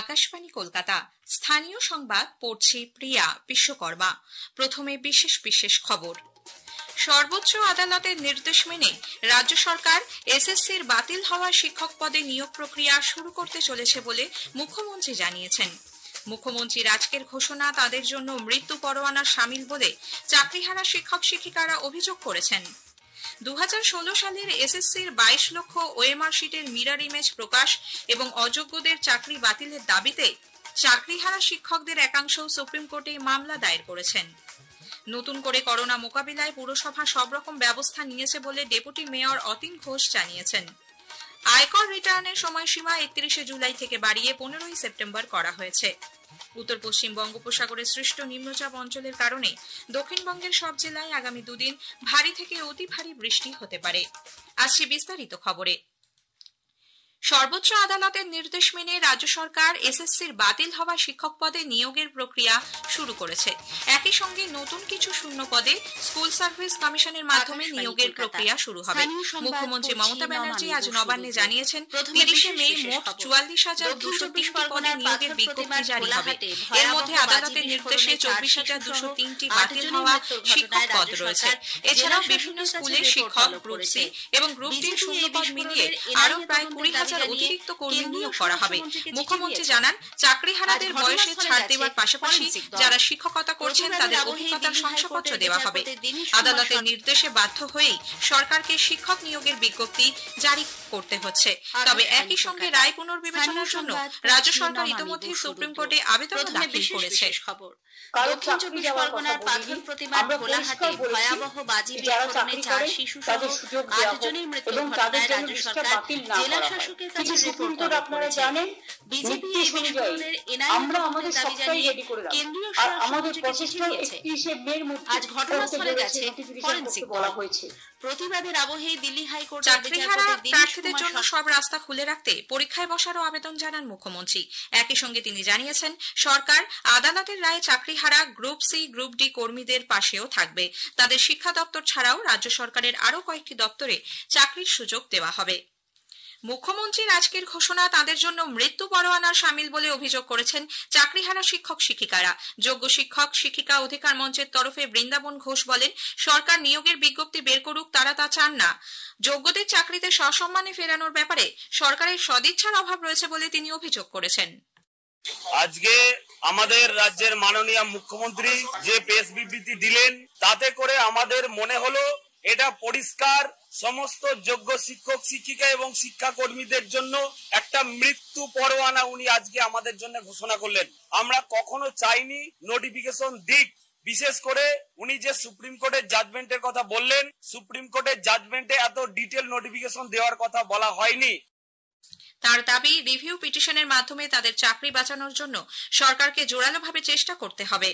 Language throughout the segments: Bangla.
আকাশবাণী কলকাতা। স্থানীয় সংবাদ পড়ছি প্রিয়া বিশ্বকর্মা। প্রথমে বিশেষ বিশেষ খবর। সর্বোচ্চ আদালতের নির্দেশ মেনে রাজ্য সরকার এসএসসির বাতিল হওয়া শিক্ষক পদে নিয়োগ প্রক্রিয়া শুরু করতে চলেছে বলে মুখ্যমন্ত্রী জানিয়েছেন। মুখ্যমন্ত্রীর আজকের ঘোষণা তাদের জন্য মৃত্যু পরোয়ানা শামিল বলে চাকরিহারা শিক্ষক শিক্ষিকারা অভিযোগ করেছেন। 2016 সালের এসএসসির 22 লক্ষ ওএমআর শিটের মিরর ইমেজ প্রকাশ এবং অযোগ্যদের চাকরি বাতিলের দাবিতে চাকরিহারা শিক্ষকদের একাংশ সুপ্রিম কোর্টে মামলা দায়ের করেছেন। নতুন করে করোনা মোকাবিলায় পুরসভা সব রকম ব্যবস্থা নিয়েছে বলে ডেপুটি মেয়র অতীন ঘোষ জানিয়েছেন। আয়কর রিটার্নের সময়সীমা 31 জুলাই থেকে বাড়িয়ে 15 সেপ্টেম্বর করা হয়েছে। উত্তর পশ্চিম বঙ্গোপসাগরে সৃষ্ট নিম্নচাপ অঞ্চলের কারণে দক্ষিণবঙ্গের সব জেলায় আগামী দুদিন ভারী থেকে অতি ভারী বৃষ্টি হতে পারে। আসছে বিস্তারিত খবরে। সর্বোচ্চ আদালতের নির্দেশ মেনে রাজ্য সরকার এসএসসির বাতিল হওয়া শিক্ষক পদে নিয়োগের প্রক্রিয়া শুরু করেছে। একই সঙ্গে নতুন কিছু শূন্য পদে স্কুল সার্ভিস কমিশনের মাধ্যমে নিয়োগের প্রক্রিয়া শুরু হবে। মুখ্যমন্ত্রী মমতা ব্যানার্জি আজ নবান্নে জানিয়েছেন, 30 মে মোট 44,230 পদে নিয়োগের বিজ্ঞপ্তি জারি হবে। এর মধ্যে আদালতের নির্দেশে 24,203টি বাতিল হওয়া শিক্ষক পদ রয়েছে। এছাড়াও বিভিন্ন স্কুলে শিক্ষক, গ্রুপ সি এবং গ্রুপ ডি শূন্য পদ মিলিয়ে আরো প্রায় 20,000 অতিরিক্ত কর্মী নিয়োগ করা হবে। মুখ্যমন্ত্রী জানান, চাকরিহারাদের বয়সে ছাড় দেওয়ার পাশাপাশি যারা শিক্ষকতা করছেন তাদের অভিজ্ঞতার শংসাপত্র দেওয়া হবে। আদালতের নির্দেশে বাধ্য হয়েই সরকারকে শিক্ষক নিয়োগের বিজ্ঞপ্তি জারি করতে হচ্ছে। তবে একই সঙ্গে রায় পুনর্বিবেচনার জন্য রাজ্য সরকার ইতিমধ্যে সুপ্রিম কোর্টে আবেদন দাখিল করেছে। দক্ষিণ 24 পরগনার পাথর প্রতিমার ভোলাহাটে ভয়াবহ বাজি বিস্ফোরণে 4 শিশু সহ 8 জনের মৃত্যুর ঘটনায় রাজ্য সরকার জেলা শাসকের কাছে রিপোর্ট তলব করেছে। বিজেপি এই বিস্ফোরণের এনআইএ তদন্তের দাবি জানিয়ে কেন্দ্রীয় স্বরাষ্ট্রমন্ত্রীকে চিঠি দিয়েছে। আজ ঘটনাস্থলে গেছে ফরেনসিক দল। প্রতিবাদের আবহে দিল্লি হাইকোর্ট চাকরিহারা প্রার্থীদের জন্য সব রাস্তা খুলে রাখতে পরীক্ষায় বসারও আবেদন জানান মুখ্যমন্ত্রী। একই সঙ্গে তিনি জানিয়েছেন, সরকার আদালতের রায়ে চাকরিহারা গ্রুপ সি, গ্রুপ ডি কর্মীদের পাশেও থাকবে। তাদের শিক্ষা দপ্তর ছাড়াও রাজ্য সরকারের আরো কয়েকটি দপ্তরে চাকরির সুযোগ দেওয়া হবে। মুখ্যমন্ত্রীর আজকের ঘোষণা তাদের জন্য মৃত্যু পরোয়ানা শামিল বলে অভিযোগ করেছেন চাকরিহারা শিক্ষক শিক্ষিকারা। যোগ্য শিক্ষক শিক্ষিকা অধিকার মঞ্চের তরফে বৃন্দাবন ঘোষ বলেন, সরকার নিয়োগের বিজ্ঞপ্তি বের করুক, তারা তা চান না। যোগ্যদের চাকরিতে সসম্মানে ফেরানোর ব্যাপারে সরকারের সদিচ্ছার অভাব রয়েছে বলে তিনি অভিযোগ করেছেন। আজকে আমাদের রাজ্যের মাননীয় মুখ্যমন্ত্রী যে প্রেস বিবৃতি দিলেন, তাতে করে আমাদের মনে হলো এটা পরিষ্কার সমস্ত যোগ্য শিক্ষক শিক্ষিকা এবং শিক্ষাকর্মীদের জন্য একটা মৃত্যু পরোয়ানা উনি আজকে আমাদের জন্য ঘোষণা করলেন। আমরা কখনো চাইনি নোটিফিকেশন দিক। বিশেষ করে উনি যে সুপ্রিম কোর্টের জাজমেন্টের কথা বললেন, সুপ্রিম কোর্টের জাজমেন্টে এত ডিটেল নোটিফিকেশন দেওয়ার কথা বলা হয়নি। তার দাবি, রিভিউ পিটিশনের মাধ্যমে তাদের চাকরি বাঁচানোর জন্য সরকারকে জোরালোভাবে চেষ্টা করতে হবে।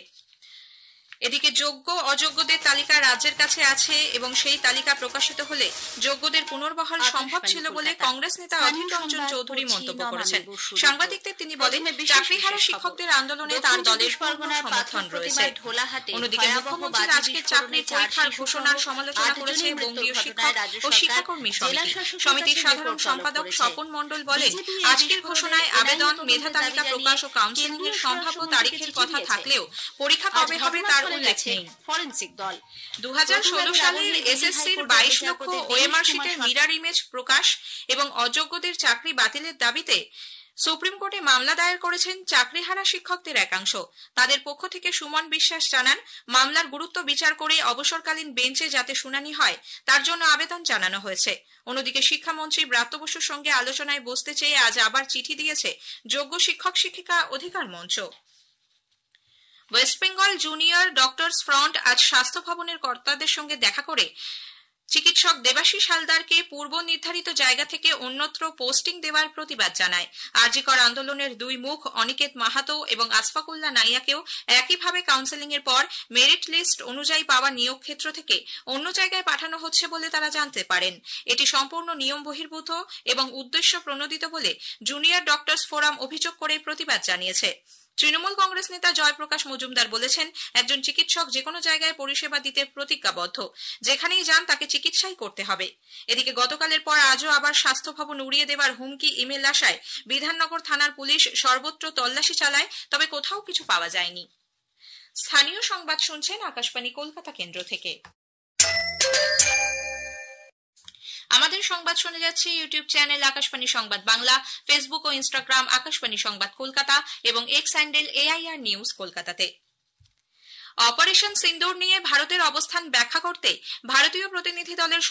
এদিকে যোগ্য অযোগ্যদের তালিকা রাজ্যের কাছে আছে এবং সেই তালিকা প্রকাশিত হলে যোগ্যদের পুনর্বহাল সম্ভব ছিল বলে কংগ্রেস নেতা অধীর রঞ্জন চৌধুরী মন্তব্য করেছেন। সাংবাদিকদের তিনি বলেন, চাকরিহারা শিক্ষকদের আন্দোলনে তার দলের সমর্থন রয়েছে। অন্যদিকে মুখ্যমন্ত্রীর আজকের চাকরি পরীক্ষার ঘোষণার সমালোচনা করেছে বঙ্গীয় শিক্ষক ও শিক্ষাকর্মী সমিতি। সমিতির সাধারণ সম্পাদক স্বপন মণ্ডল বলেন, আজকের ঘোষণায় আবেদন, মেধা তালিকা প্রকাশ ও কাউন্সেলিং এর সম্ভাব্য তারিখের কথা থাকলেও পরীক্ষা কবে হবে তার উল্লেখ নেই। ফরেনসিক দল 2016 সালের এসএসসির 22 লক্ষ ওএমআর শিটের মিরর ইমেজ প্রকাশ এবং অযোগ্যদের চাকরি বাতিলের দাবিতে সুপ্রিম কোর্টে মামলা দায়ের করেছেন চাকরিহারা শিক্ষকদের একাংশ। তাদের পক্ষ থেকে সুমন বিশ্বাস জানান, মামলার গুরুত্ব বিচার করে অবসরকালীন বেঞ্চে যাতে শুনানি হয় তার জন্য আবেদন জানানো হয়েছে। অন্যদিকে শিক্ষামন্ত্রী ব্রাত্য বসুর সঙ্গে আলোচনায় বসতে চেয়ে আজ আবার চিঠি দিয়েছে যোগ্য শিক্ষক শিক্ষিকা অধিকার মঞ্চ। West Bengal junior doctors front আজ স্বাস্থ্য ভবনের কর্তাদের সঙ্গে দেখা করে চিকিৎসক দেবাশিস হালদারকে পূর্ব নির্ধারিত জায়গা থেকে অন্যত্র পোস্টিং দেওয়ার প্রতিবাদ জানায়। আরজিকর আন্দোলনের দুই মুখ অনিকেত মাহাতো এবং আসফাকুল্লাহ নাইয়াকেও একইভাবে কাউন্সেলিং এর পর মেরিট লিস্ট অনুযায়ী পাওয়া নিয়োগ ক্ষেত্র থেকে অন্য জায়গায় পাঠানো হচ্ছে বলে তারা জানতে পারেন। এটি সম্পূর্ণ নিয়ম বহির্ভূত এবং উদ্দেশ্য প্রণোদিত বলে জুনিয়র ডক্টরস ফোরাম অভিযোগ করে প্রতিবাদ জানিয়েছে। তৃণমূল কংগ্রেস নেতা জয়প্রকাশ মজুমদার বলেছেন, একজন চিকিৎসক যে কোনো জায়গায় পরিষেবা দিতে প্রতিজ্ঞাবদ্ধ, যেখানেই যান তাকে চিকিৎসাই করতে হবে। এদিকে গতকালের পর আজও আবার স্বাস্থ্য ভবন উড়িয়ে দেওয়ার হুমকি ইমেল আসায় বিধাননগর থানার পুলিশ সর্বত্র তল্লাশি চালায়, তবে কোথাও কিছু পাওয়া যায়নি। স্থানীয় সংবাদ শুনছেন আকাশবাণী কলকাতা কেন্দ্র থেকে। আমাদের সংবাদ শুনে যাচ্ছে ইউটিউব চ্যানেল আকাশবাণী সংবাদ বাংলা, ফেসবুক ও ইনস্টাগ্রাম আকাশবাণী সংবাদ কলকাতা এবং এক্স হ্যান্ডেল AIR নিউজ কলকাতাতে। অপারেশন সিন্দুর নিয়ে ভারতের অবস্থান ব্যাখ্যা করতে ভারতীয় প্রতিনিধি দলের